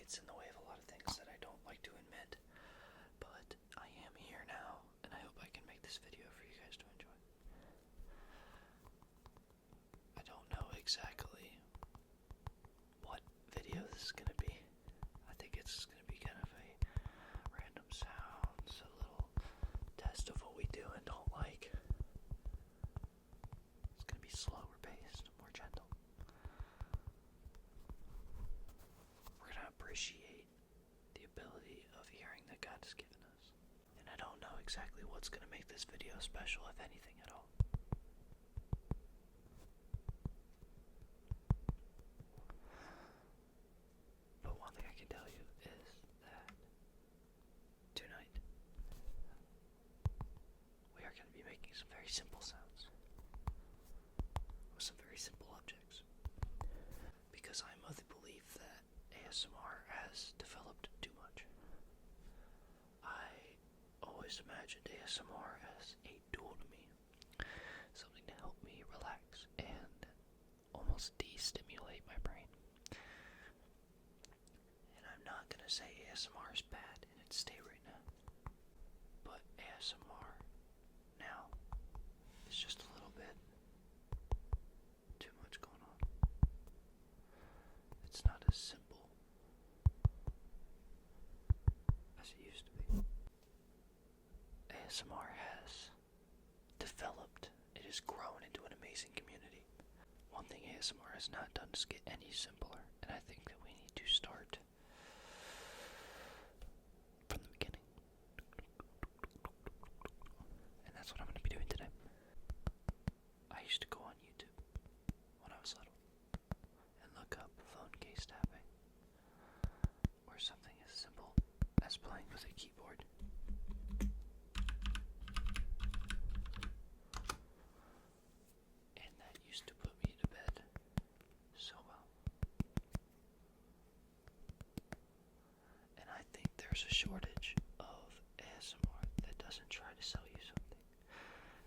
gets in the way of a lot of things that I don't like to admit. But I am here now, and I hope I can make this video for you guys to enjoy. I don't know exactly what video this is going to be. I think it's going to be kind of a random sounds, a little test of what we do and don't like. It's going to be slower paced, more gentle. We're going to appreciate the ability of hearing that God has given us. And I don't know exactly what's going to make this video special, if anything at all. But one thing I can tell you is that tonight we are going to be making some very simple sounds with some very simple objects. Because I'm of the belief that ASMR has developed too much. I always imagined ASMR as a tool to me, something to help me relax and almost de-stimulate my brain. And I'm not going to say ASMR is bad in its state right now, but ASMR now is just a little bit too much going on. It's not as simple as it used to be. ASMR has developed, it has grown into an amazing community. One thing ASMR has not done is get any simpler, and I think that we need to start from the beginning. And that's what I'm going to be doing today. I used to go on YouTube when I was little and look up phone case tapping, or something as simple as playing with a keyboard. And that used to put me to bed so well. And I think there's a shortage of ASMR that doesn't try to sell you something.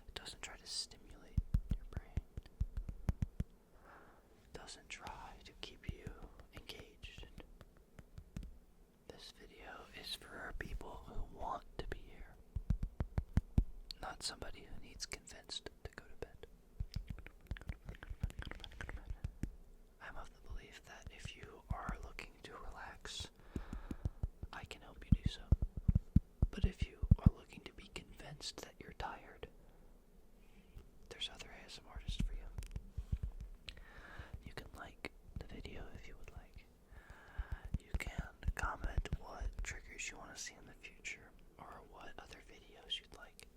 It doesn't try to stimulate your brain. It doesn't try to keep you engaged. This video is for people who want to be here, not somebody who needs convinced to go to bed. I'm of the belief that if you are looking to relax, I can help you do so. But if you are looking to be convinced that you're tired, there's other ASMR artists for you. You can like the video if you would like. You can comment what triggers you want to see in the future, or what other videos you'd like.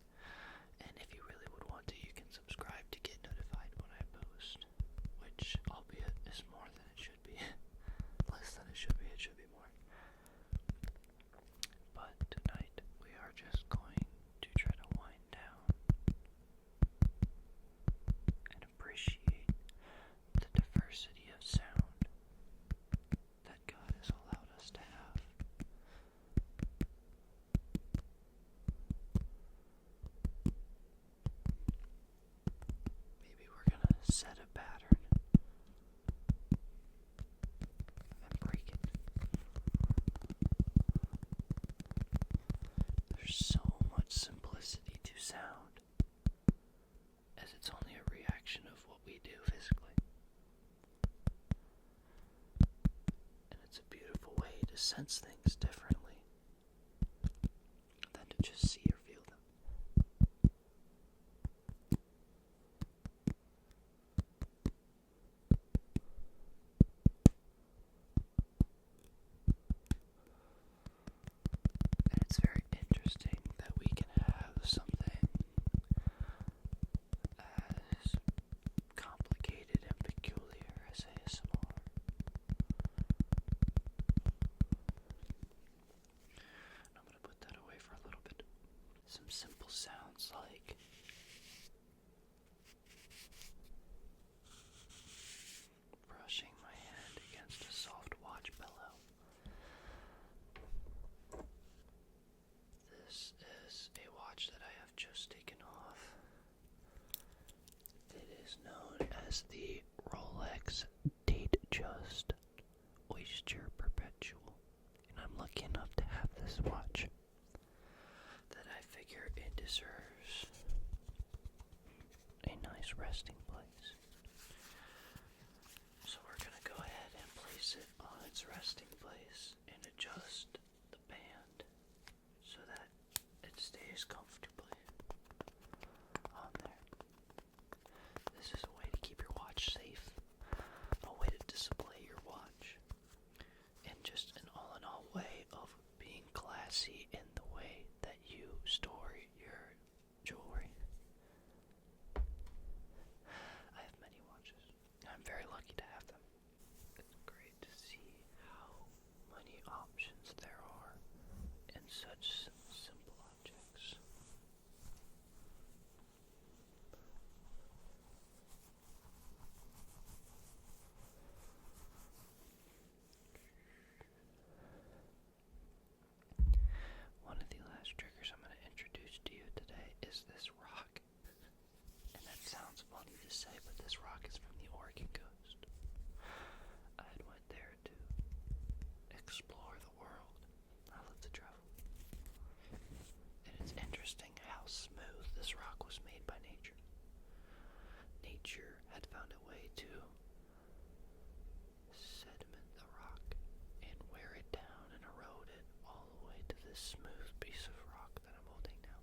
And if you really would want to, you can subscribe to get notified when I post, which, albeit, is more than it should be. Less than it should be more. But tonight, we are just going to try to wind down and appreciate the diversity of sound that God has allowed us to have. Maybe we're gonna set a pattern and break it. There's so much simplicity to sound, as it's only a reaction of what we do physically. And it's a beautiful way to sense things differently than to just see or feel them. And it's very interesting that we can have something as complicated and peculiar as ASMR. And I'm going to put that away for a little bit. Some simple sounds like brushing my hand against a soft watch pillow. This is a watch that I have just taken off. It is known as the Rolex Datejust Oyster Perpetual. lucky enough to have this watch that I figure it deserves a nice resting place. So we're going to go ahead and place it on its resting place and adjust the band so that it stays comfortably on there. This is a way to keep your watch safe, a way to display your watch, and just an all-in-all way of being classy in the way that you store your jewelry. I have many watches. I'm very lucky to have them. It's great to see how many options there are in such simple objects. One of the last triggers I'm going to introduce to you today is this rock. And that sounds funny to say, but this rock is from the Oregon coast. I had went there to explore the world. I love to travel. And it's interesting how smooth this rock was made by nature. Nature had found a way to sediment the rock and wear it down and erode it all the way to this smooth piece of rock that I'm holding now.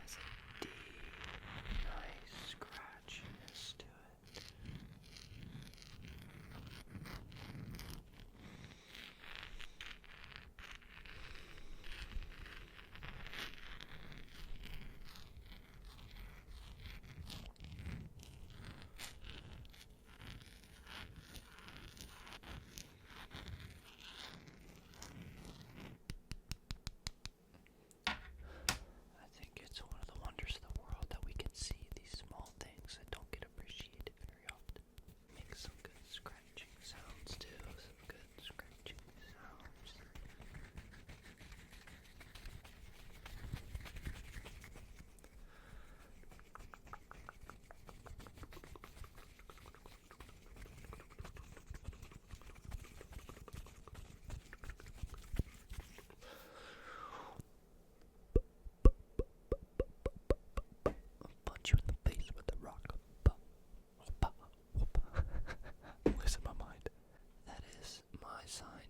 Has a deep, nice scratchiness to it. I think it's one of the wonders of the world that we can see these small things that don't get appreciated very often. Make some good scratching sounds too, some good scratching sounds. I'll punch you in the face with the rock. Lose my mind. That is my sign